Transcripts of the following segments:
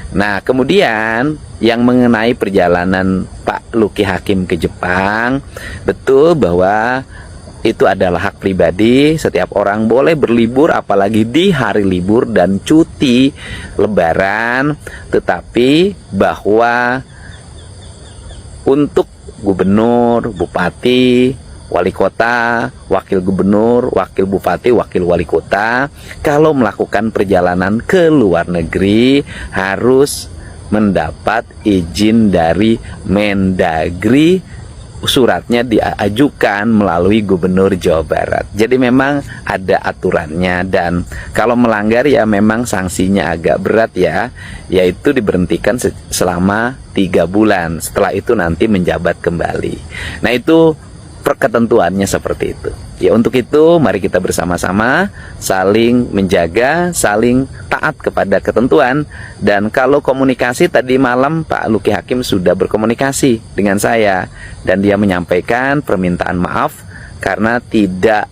Nah, kemudian yang mengenai perjalanan Pak Luki Hakim ke Jepang, betul bahwa itu adalah hak pribadi. Setiap orang boleh berlibur, apalagi di hari libur dan cuti lebaran. Tetapi bahwa untuk gubernur, bupati, wali kota, wakil gubernur, wakil bupati, wakil wali kota, kalau melakukan perjalanan ke luar negeri harus mendapat izin dari Mendagri. Suratnya diajukan melalui Gubernur Jawa Barat. Jadi memang ada aturannya, dan kalau melanggar ya memang sanksinya agak berat ya, yaitu diberhentikan selama 3 bulan. Setelah itu nanti menjabat kembali. Nah, itu ketentuannya seperti itu. Ya, untuk itu mari kita bersama-sama saling menjaga, saling taat kepada ketentuan. Dan kalau komunikasi, tadi malam Pak Luki Hakim sudah berkomunikasi dengan saya, dan dia menyampaikan permintaan maaf karena tidak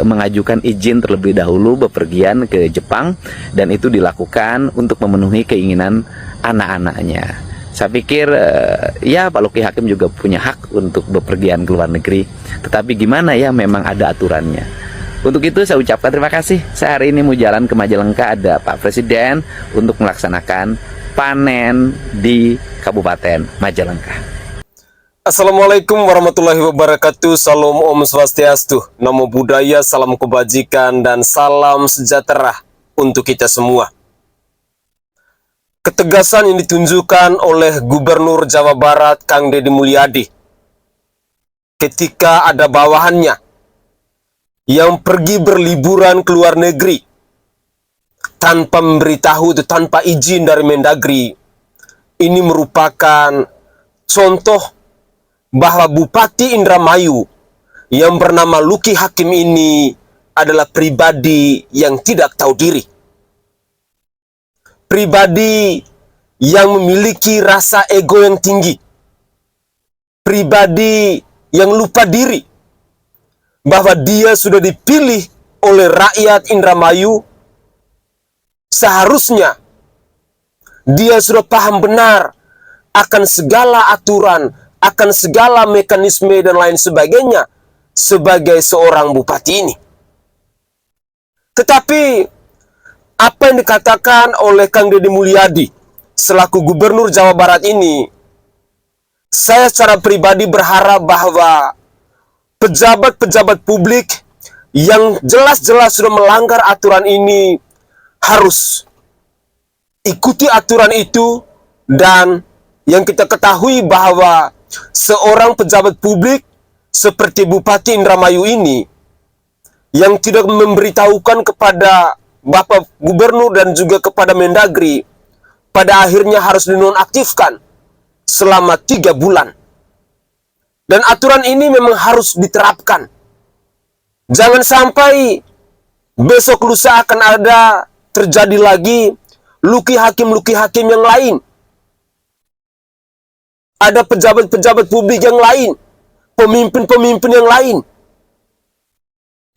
mengajukan izin terlebih dahulu bepergian ke Jepang, dan itu dilakukan untuk memenuhi keinginan anak-anaknya. Saya pikir ya Pak Luki Hakim juga punya hak untuk bepergian ke luar negeri. Tetapi gimana ya, memang ada aturannya. Untuk itu saya ucapkan terima kasih. Saya hari ini mau jalan ke Majalengka, ada Pak Presiden untuk melaksanakan panen di Kabupaten Majalengka. Assalamualaikum warahmatullahi wabarakatuh. Salam Om Swastiastu, Namo Buddhaya, salam kebajikan dan salam sejahtera untuk kita semua. Ketegasan yang ditunjukkan oleh Gubernur Jawa Barat Kang Deddy Mulyadi ketika ada bawahannya yang pergi berliburan ke luar negeri tanpa memberitahu, itu tanpa izin dari Mendagri, ini merupakan contoh bahwa Bupati Indramayu yang bernama Luki Hakim ini adalah pribadi yang tidak tahu diri. Pribadi yang memiliki rasa ego yang tinggi. Pribadi yang lupa diri bahwa dia sudah dipilih oleh rakyat Indramayu. Seharusnya dia sudah paham benar akan segala aturan, akan segala mekanisme dan lain sebagainya sebagai seorang bupati ini. Tetapi apa yang dikatakan oleh Kang Deddy Mulyadi selaku Gubernur Jawa Barat ini, saya secara pribadi berharap bahwa pejabat-pejabat publik yang jelas-jelas sudah melanggar aturan ini harus ikuti aturan itu. Dan yang kita ketahui bahwa seorang pejabat publik seperti Bupati Indramayu ini yang tidak memberitahukan kepada Bapak Gubernur dan juga kepada Mendagri, pada akhirnya harus dinonaktifkan selama 3 bulan. Dan aturan ini memang harus diterapkan. Jangan sampai besok lusa akan ada terjadi lagi Luki Hakim yang lain. Ada pejabat-pejabat publik yang lain, pemimpin-pemimpin yang lain.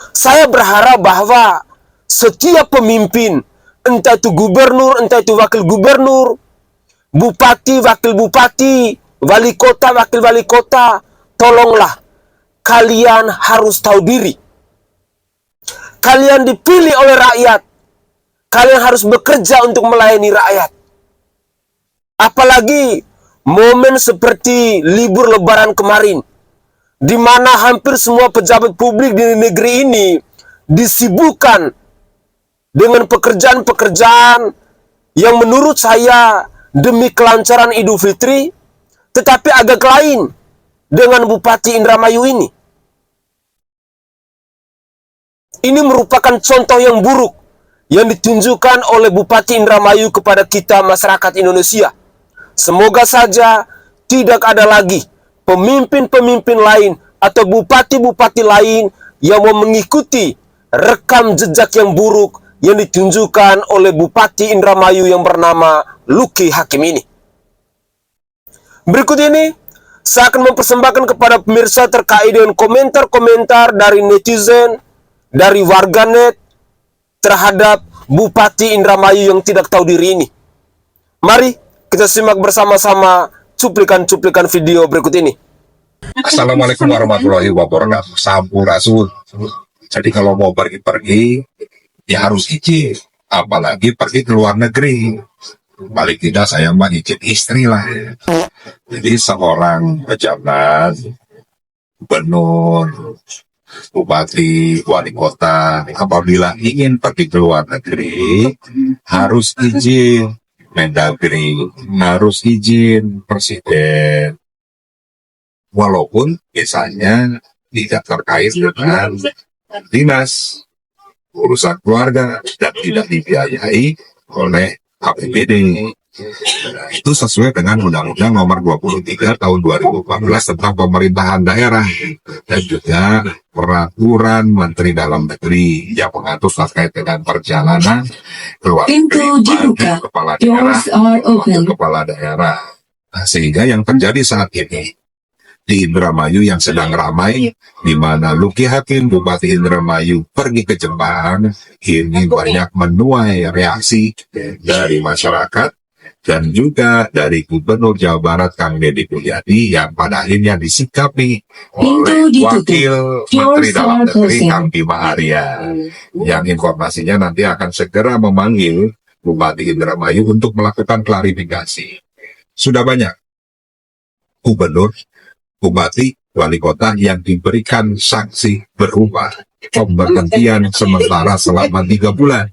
Saya berharap bahwa setiap pemimpin, entah itu gubernur, entah itu wakil gubernur, bupati, wakil bupati, wali kota, wakil wali kota, tolonglah, kalian harus tahu diri. Kalian dipilih oleh rakyat. Kalian harus bekerja untuk melayani rakyat. Apalagi momen seperti libur lebaran kemarin, di mana hampir semua pejabat publik di negeri ini disibukkan dengan pekerjaan-pekerjaan yang menurut saya demi kelancaran Idul Fitri, tetapi agak lain dengan Bupati Indramayu ini. Ini merupakan contoh yang buruk yang ditunjukkan oleh Bupati Indramayu kepada kita masyarakat Indonesia. Semoga saja tidak ada lagi pemimpin-pemimpin lain atau bupati-bupati lain yang mau mengikuti rekam jejak yang buruk yang ditunjukkan oleh Bupati Indramayu yang bernama Luki Hakim ini. Berikut ini saya akan mempersembahkan kepada pemirsa terkait dengan komentar-komentar dari netizen, dari warganet terhadap Bupati Indramayu yang tidak tahu diri ini. Mari kita simak bersama-sama cuplikan-cuplikan video berikut ini. Assalamualaikum warahmatullahi wabarakatuh. Sampurasun. Jadi kalau mau pergi-pergi, ya harus izin. Apalagi pergi ke luar negeri. Paling tidak saya mah izin istri lah. Jadi seorang pejabat, gubernur, bupati, wali kota, apabila ingin pergi ke luar negeri, harus izin Mendagri, harus izin presiden. Walaupun misalnya tidak terkait dengan dinas, urusan keluarga, dan tidak dibiayai oleh APBD. Nah, itu sesuai dengan Undang-Undang Nomor 23 Tahun 2014 tentang pemerintahan daerah dan juga Peraturan Menteri Dalam Negeri yang mengatur terkait dengan perjalanan keluar Pintu negeri dibuka. bagi kepala daerah, Doors are wakil open. kepala daerah. Nah, sehingga yang terjadi saat ini di Indramayu yang sedang ramai, di mana Luki Hakim, Bupati Indramayu pergi ke Jepang, ini banyak menuai reaksi dari masyarakat dan juga dari Gubernur Jawa Barat Kang Deddy Mulyadi yang pada akhirnya disikapi oleh ditutup. Wakil Menteri Doors Dalam are Negeri closing. Kang Bima Arya, yang informasinya nanti akan segera memanggil Bupati Indramayu untuk melakukan klarifikasi. Sudah banyak gubernur, bupati, wali kota yang diberikan sanksi berupa pemberhentian sementara selama 3 bulan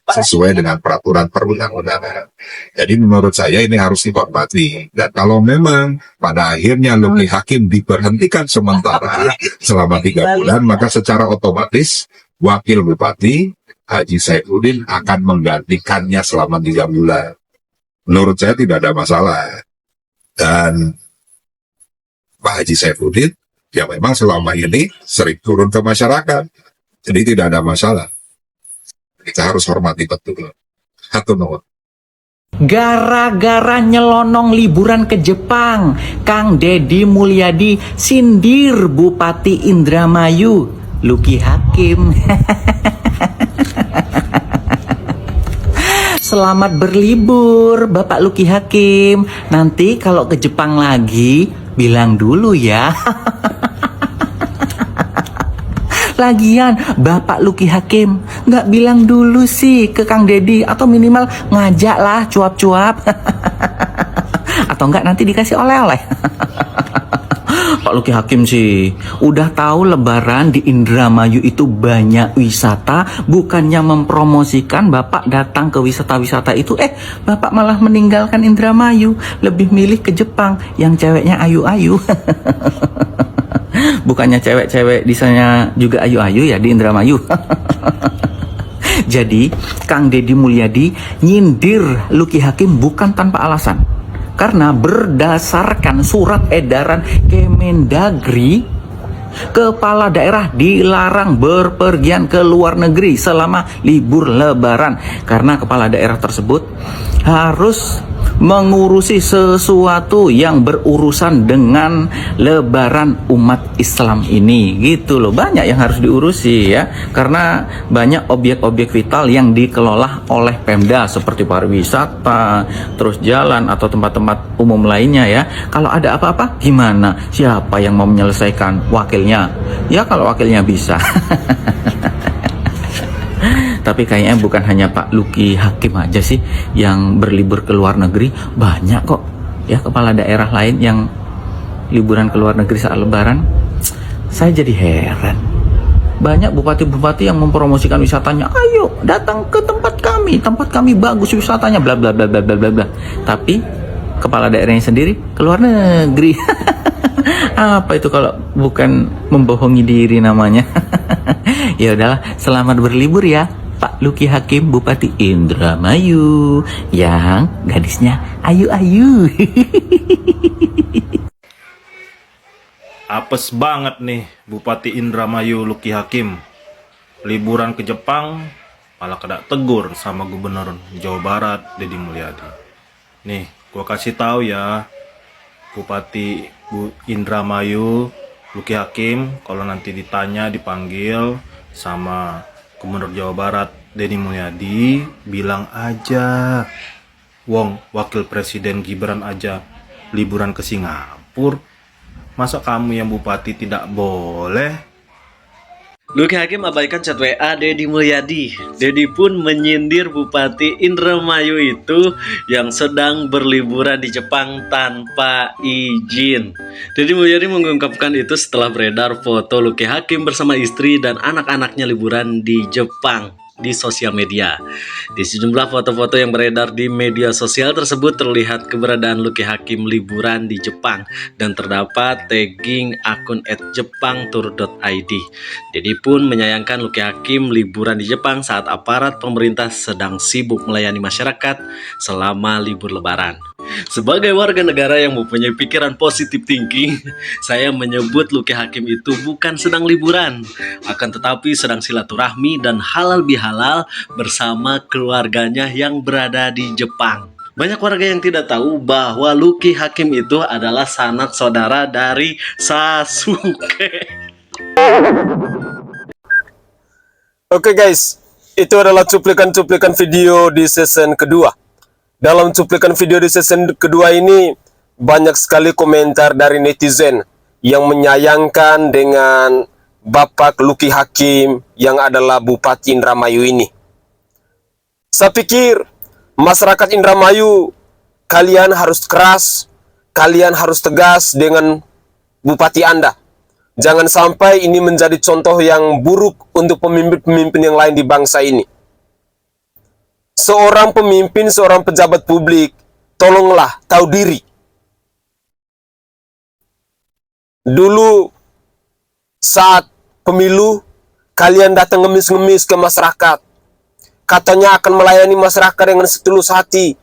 sesuai dengan peraturan perundang-undangan. Jadi menurut saya ini harus dihormati. Dan kalau memang pada akhirnya Luki Hakim diberhentikan sementara selama 3 bulan, maka secara otomatis wakil bupati Haji Saifuddin akan menggantikannya selama 3 bulan. Menurut saya tidak ada masalah. Dan Pak Haji Saifuddin ya memang selama ini sering turun ke masyarakat, jadi tidak ada masalah. Kita harus hormati betul. Hatur nuhun. Gara-gara nyelonong liburan ke Jepang, Kang Deddy Mulyadi sindir Bupati Indramayu, Luki Hakim. Selamat berlibur, Bapak Luki Hakim. Nanti kalau ke Jepang lagi, bilang dulu ya. Lagian Bapak Luki Hakim nggak bilang dulu sih ke Kang Deddy, atau minimal ngajak lah cuap-cuap. Atau enggak nanti dikasih oleh-oleh. Pak Luki Hakim sih udah tahu Lebaran di Indramayu itu banyak wisata, bukannya mempromosikan Bapak datang ke wisata-wisata itu, Bapak malah meninggalkan Indramayu, lebih milih ke Jepang yang ceweknya ayu-ayu. Bukannya cewek-cewek di sana juga ayu-ayu ya di Indramayu. Jadi Kang Deddy Mulyadi nyindir Luki Hakim bukan tanpa alasan. Karena berdasarkan surat edaran Kemendagri, kepala daerah dilarang berpergian ke luar negeri selama libur Lebaran. Karena kepala daerah tersebut harus mengurusi sesuatu yang berurusan dengan Lebaran umat Islam ini, gitu loh. Banyak yang harus diurusi ya, karena banyak objek-objek vital yang dikelola oleh Pemda seperti pariwisata, terus jalan atau tempat-tempat umum lainnya ya. Kalau ada apa-apa gimana? Siapa yang mau menyelesaikan? Wakilnya. Ya kalau wakilnya bisa. Tapi kayaknya bukan hanya Pak Luki Hakim aja sih yang berlibur ke luar negeri, banyak kok ya kepala daerah lain yang liburan ke luar negeri saat Lebaran. Saya jadi heran, banyak bupati-bupati yang mempromosikan wisatanya, ayo datang ke tempat kami bagus wisatanya, bla bla bla bla bla bla bla. Tapi kepala daerahnya sendiri ke luar negeri. Apa itu kalau bukan membohongi diri namanya? Ya udahlah, selamat berlibur ya Pak Luki Hakim, Bupati Indramayu, yang gadisnya ayu-ayu. Apes banget nih Bupati Indramayu Luki Hakim. Liburan ke Jepang malah kena tegur sama Gubernur Jawa Barat Deddy Mulyadi. Nih, gua kasih tahu ya, Bupati Indramayu Luki Hakim, kalau nanti ditanya, dipanggil sama Gubernur Jawa Barat Deddy Mulyadi, bilang aja Wong wakil presiden Gibran aja liburan ke Singapura. Masa kamu yang bupati tidak boleh? Luki Hakim abaikan chat WA Deddy Mulyadi. Deddy pun menyindir Bupati Indramayu itu yang sedang berliburan di Jepang tanpa izin. Deddy Mulyadi mengungkapkan itu setelah beredar foto Luki Hakim bersama istri dan anak-anaknya liburan di Jepang di sosial media. Di sejumlah foto-foto yang beredar di media sosial tersebut terlihat keberadaan Luki Hakim liburan di Jepang dan terdapat tagging akun @jepangtour.id. Deddy pun menyayangkan Luki Hakim liburan di Jepang saat aparat pemerintah sedang sibuk melayani masyarakat selama libur lebaran. Sebagai warga negara yang mempunyai pikiran positif thinking, saya menyebut Luki Hakim itu bukan sedang liburan, akan tetapi sedang silaturahmi dan halal bihalal bersama keluarganya yang berada di Jepang. Banyak warga yang tidak tahu bahwa Luki Hakim itu adalah sanak saudara dari Sasuke. Oke guys, itu adalah cuplikan-cuplikan video di season kedua. Dalam cuplikan video di season kedua ini, banyak sekali komentar dari netizen yang menyayangkan dengan Bapak Luki Hakim yang adalah Bupati Indramayu ini. Saya pikir masyarakat Indramayu, kalian harus keras, kalian harus tegas dengan Bupati Anda. Jangan sampai ini menjadi contoh yang buruk untuk pemimpin-pemimpin yang lain di bangsa ini. Seorang pemimpin, seorang pejabat publik, tolonglah tahu diri. Dulu saat pemilu, kalian datang ngemis-ngemis ke masyarakat. Katanya akan melayani masyarakat dengan setulus hati,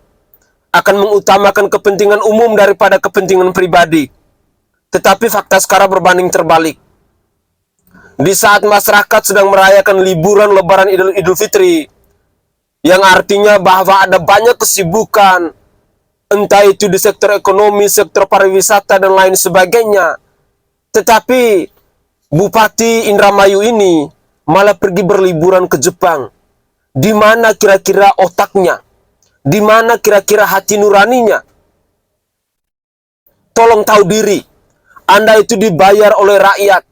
akan mengutamakan kepentingan umum daripada kepentingan pribadi. Tetapi fakta sekarang berbanding terbalik. Di saat masyarakat sedang merayakan liburan Lebaran Idul Fitri, yang artinya bahwa ada banyak kesibukan, entah itu di sektor ekonomi, sektor pariwisata, dan lain sebagainya. Tetapi Bupati Indramayu ini malah pergi berliburan ke Jepang. Di mana kira-kira otaknya? Di mana kira-kira hati nuraninya? Tolong tahu diri. Anda itu dibayar oleh rakyat.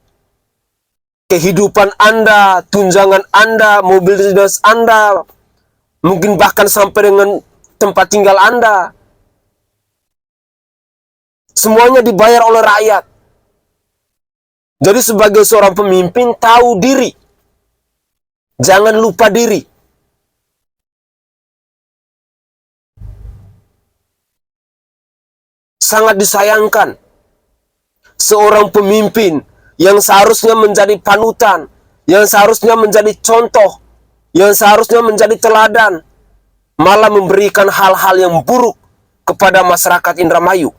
Kehidupan Anda, tunjangan Anda, mobil dinas Anda, mungkin bahkan sampai dengan tempat tinggal Anda, semuanya dibayar oleh rakyat. Jadi sebagai seorang pemimpin, tahu diri. Jangan lupa diri. Sangat disayangkan. Seorang pemimpin yang seharusnya menjadi panutan, yang seharusnya menjadi contoh, yang seharusnya menjadi teladan, malah memberikan hal-hal yang buruk kepada masyarakat Indramayu.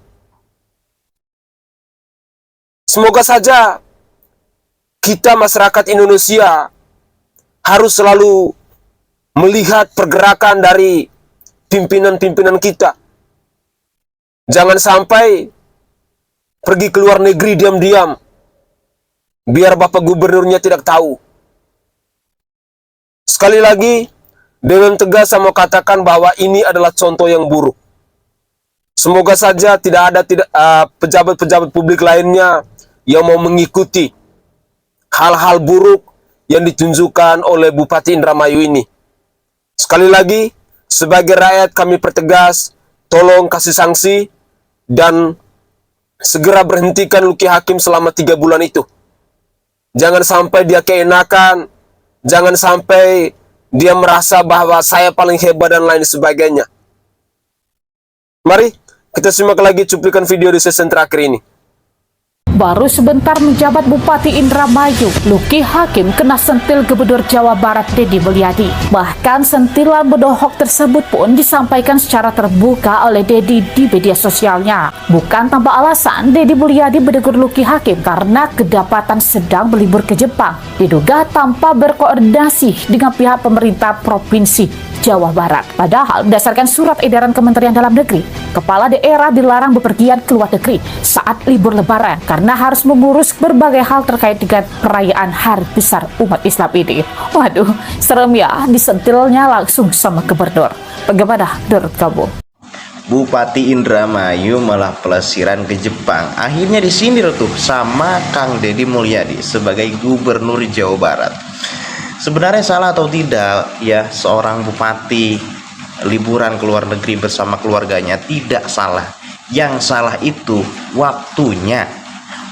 Semoga saja kita masyarakat Indonesia harus selalu melihat pergerakan dari pimpinan-pimpinan kita. Jangan sampai pergi ke luar negeri diam-diam, biar Bapak Gubernurnya tidak tahu. Sekali lagi, dengan tegas saya mau katakan bahwa ini adalah contoh yang buruk. Semoga saja tidak ada pejabat-pejabat publik lainnya yang mau mengikuti hal-hal buruk yang ditunjukkan oleh Bupati Indramayu ini. Sekali lagi, sebagai rakyat kami pertegas, tolong kasih sanksi dan segera berhentikan Luki Hakim selama 3 bulan itu. Jangan sampai dia keenakan, jangan sampai dia merasa bahwa saya paling hebat dan lain sebagainya. Mari kita simak lagi cuplikan video di season terakhir ini. Baru sebentar menjabat Bupati Indramayu, Luki Hakim kena sentil Gubernur Jawa Barat Deddy Mulyadi. Bahkan sentilan berdohok tersebut pun disampaikan secara terbuka oleh Deddy di media sosialnya. Bukan tanpa alasan, Deddy Mulyadi menegur Luki Hakim karena kedapatan sedang berlibur ke Jepang. Diduga tanpa berkoordinasi dengan pihak pemerintah Provinsi Jawa Barat. Padahal berdasarkan surat edaran Kementerian Dalam Negeri, kepala daerah dilarang bepergian ke luar negeri saat libur Lebaran karena harus mengurus berbagai hal terkait dengan perayaan Hari Besar umat Islam ini. Waduh, serem ya, disentilnya langsung sama gubernur. Bagaimana menurut kamu? Bupati Indramayu malah pelesiran ke Jepang. Akhirnya disindir tuh sama Kang Deddy Mulyadi sebagai Gubernur Jawa Barat. Sebenarnya salah atau tidak ya seorang bupati liburan ke luar negeri bersama keluarganya? Tidak salah. Yang salah itu waktunya.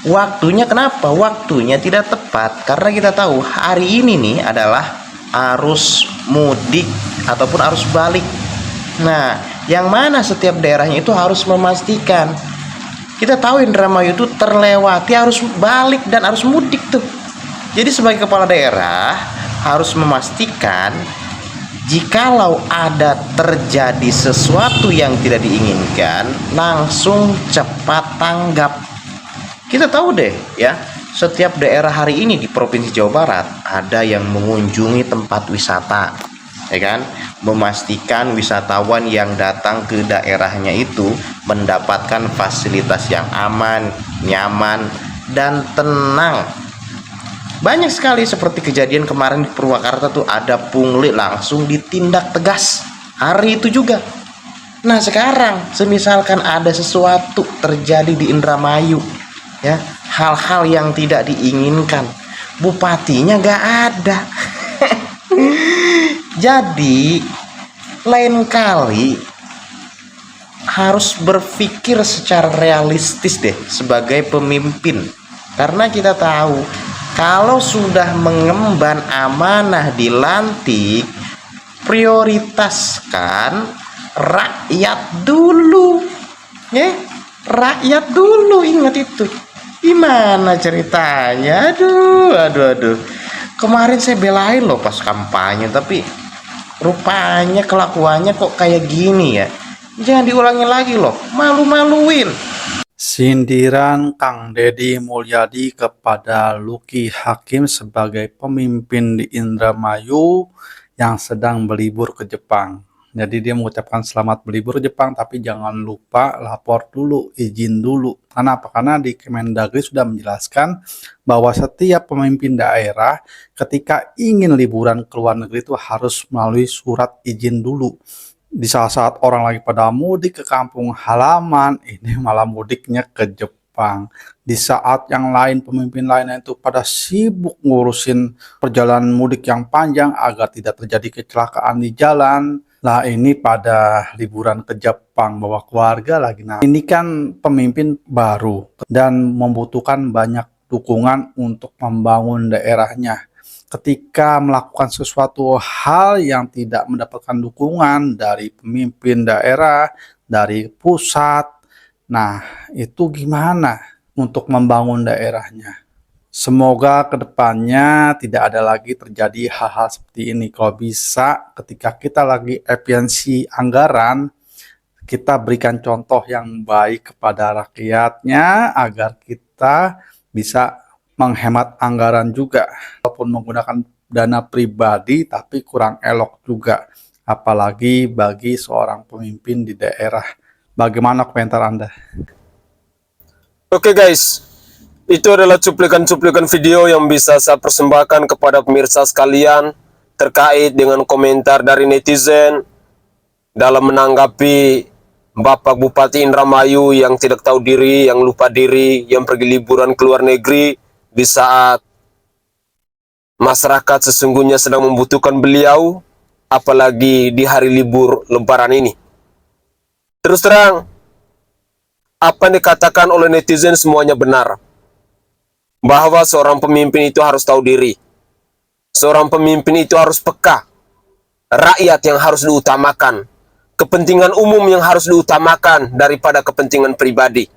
Waktunya kenapa? Waktunya tidak tepat karena kita tahu hari ini nih adalah arus mudik ataupun arus balik. Nah, yang mana setiap daerahnya itu harus memastikan. Kita tahu Indramayu itu terlewati arus balik dan arus mudik tuh. Jadi sebagai kepala daerah harus memastikan jikalau ada terjadi sesuatu yang tidak diinginkan, langsung cepat tanggap. Kita tahu deh ya, setiap daerah hari ini di Provinsi Jawa Barat ada yang mengunjungi tempat wisata, ya kan? Memastikan wisatawan yang datang ke daerahnya itu mendapatkan fasilitas yang aman, nyaman, dan tenang. Banyak sekali seperti kejadian kemarin di Purwakarta tuh ada pungli langsung ditindak tegas hari itu juga. Nah sekarang semisalkan ada sesuatu terjadi di Indramayu ya, hal-hal yang tidak diinginkan, bupatinya nggak ada. Jadi lain kali harus berpikir secara realistis deh sebagai pemimpin, karena kita tahu kalau sudah mengemban amanah dilantik, prioritaskan rakyat dulu ya, rakyat dulu, ingat itu. Gimana ceritanya? Aduh. Kemarin saya belain loh pas kampanye, tapi rupanya kelakuannya kok kayak gini ya. Jangan diulangi lagi loh, malu-maluin. Sindiran Kang Deddy Mulyadi kepada Luki Hakim sebagai pemimpin di Indramayu yang sedang berlibur ke Jepang. Jadi dia mengucapkan selamat berlibur ke Jepang, tapi jangan lupa lapor dulu, izin dulu. Kenapa? Karena di Kemendagri sudah menjelaskan bahwa setiap pemimpin daerah ketika ingin liburan ke luar negeri itu harus melalui surat izin dulu. Di saat orang lagi pada mudik ke kampung halaman, ini malah mudiknya ke Jepang. Di saat yang lain, pemimpin lainnya itu pada sibuk ngurusin perjalanan mudik yang panjang agar tidak terjadi kecelakaan di jalan. Lah ini pada liburan ke Jepang bawa keluarga lagi. Nah ini kan pemimpin baru dan membutuhkan banyak dukungan untuk membangun daerahnya. Ketika melakukan sesuatu hal yang tidak mendapatkan dukungan dari pemimpin daerah, dari pusat, nah itu gimana untuk membangun daerahnya? Semoga kedepannya tidak ada lagi terjadi hal-hal seperti ini. Kalau bisa ketika kita lagi efisiensi anggaran, kita berikan contoh yang baik kepada rakyatnya agar kita bisa menghemat anggaran juga. Walaupun menggunakan dana pribadi tapi kurang elok juga. Apalagi bagi seorang pemimpin di daerah. Bagaimana komentar Anda? Oke guys, itu adalah cuplikan-cuplikan video yang bisa saya persembahkan kepada pemirsa sekalian terkait dengan komentar dari netizen dalam menanggapi Bapak Bupati Indramayu yang tidak tahu diri, yang lupa diri, yang pergi liburan ke luar negeri di saat masyarakat sesungguhnya sedang membutuhkan beliau, apalagi di hari libur Lebaran ini. Terus terang, apa yang dikatakan oleh netizen semuanya benar. Bahwa seorang pemimpin itu harus tahu diri. Seorang pemimpin itu harus peka. Rakyat yang harus diutamakan. Kepentingan umum yang harus diutamakan daripada kepentingan pribadi.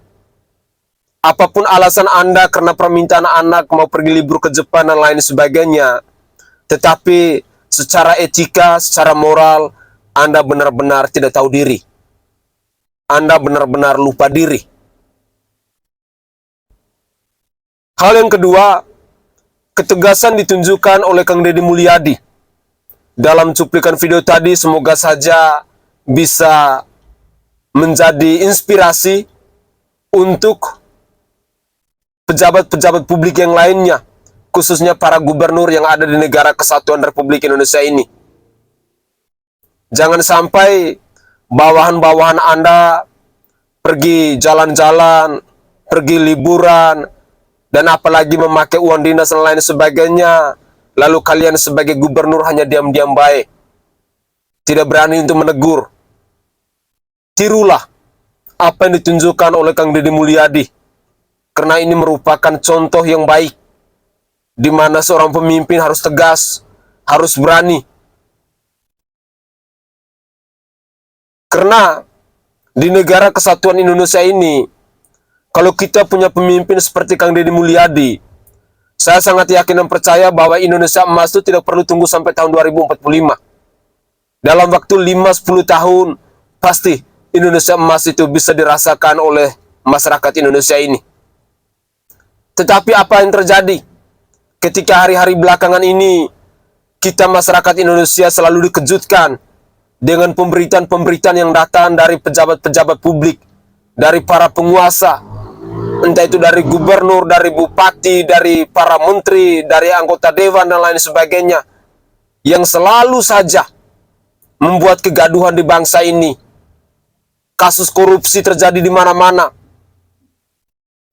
Apapun alasan Anda karena permintaan anak mau pergi libur ke Jepang dan lain sebagainya. Tetapi secara etika, secara moral, Anda benar-benar tidak tahu diri. Anda benar-benar lupa diri. Hal yang kedua, ketegasan ditunjukkan oleh Kang Deddy Mulyadi. Dalam cuplikan video tadi semoga saja bisa menjadi inspirasi untuk pejabat-pejabat publik yang lainnya, khususnya para gubernur yang ada di Negara Kesatuan Republik Indonesia ini. Jangan sampai bawahan-bawahan Anda pergi jalan-jalan, pergi liburan, dan apalagi memakai uang dinas dan lain sebagainya. Lalu kalian sebagai gubernur hanya diam-diam baik, tidak berani untuk menegur. Tirulah apa yang ditunjukkan oleh Kang Deddy Mulyadi, karena ini merupakan contoh yang baik, di mana seorang pemimpin harus tegas, harus berani. Karena di negara kesatuan Indonesia ini, kalau kita punya pemimpin seperti Kang Deddy Mulyadi, saya sangat yakin dan percaya bahwa Indonesia emas itu tidak perlu tunggu sampai tahun 2045. Dalam waktu 5-10 tahun, pasti Indonesia emas itu bisa dirasakan oleh masyarakat Indonesia ini. Tetapi apa yang terjadi ketika hari-hari belakangan ini, kita masyarakat Indonesia selalu dikejutkan dengan pemberitaan-pemberitaan yang datang dari pejabat-pejabat publik, dari para penguasa, entah itu dari gubernur, dari bupati, dari para menteri, dari anggota dewan dan lain sebagainya, yang selalu saja membuat kegaduhan di bangsa ini. Kasus korupsi terjadi di mana-mana,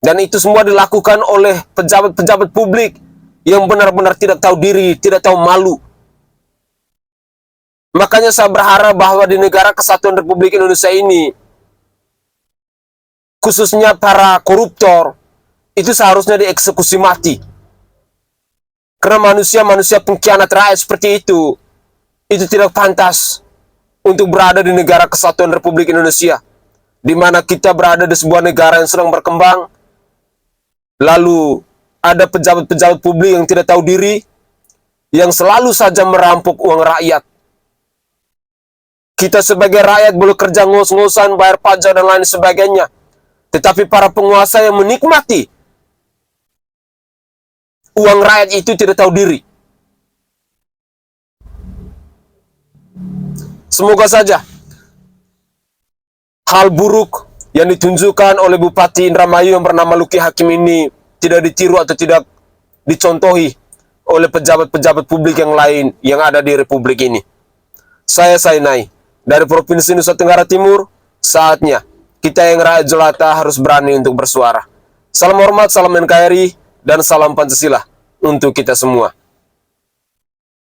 dan itu semua dilakukan oleh pejabat-pejabat publik yang benar-benar tidak tahu diri, tidak tahu malu. Makanya saya berharap bahwa di negara kesatuan Republik Indonesia ini, khususnya para koruptor, itu seharusnya dieksekusi mati. Karena manusia-manusia pengkhianat rakyat seperti itu tidak pantas untuk berada di negara kesatuan Republik Indonesia, di mana kita berada di sebuah negara yang sedang berkembang. Lalu ada pejabat-pejabat publik yang tidak tahu diri, yang selalu saja merampok uang rakyat. Kita sebagai rakyat boleh kerja ngos-ngosan, bayar pajak dan lain sebagainya, tetapi para penguasa yang menikmati uang rakyat itu tidak tahu diri. Semoga saja hal buruk yang ditunjukkan oleh Bupati Indramayu yang bernama Luki Hakim ini tidak ditiru atau tidak dicontohi oleh pejabat-pejabat publik yang lain yang ada di Republik ini. Saya Sainai dari Provinsi Nusa Tenggara Timur. Saatnya kita yang rakyat jelata harus berani untuk bersuara. Salam hormat, salam NKRI, dan salam Pancasila untuk kita semua.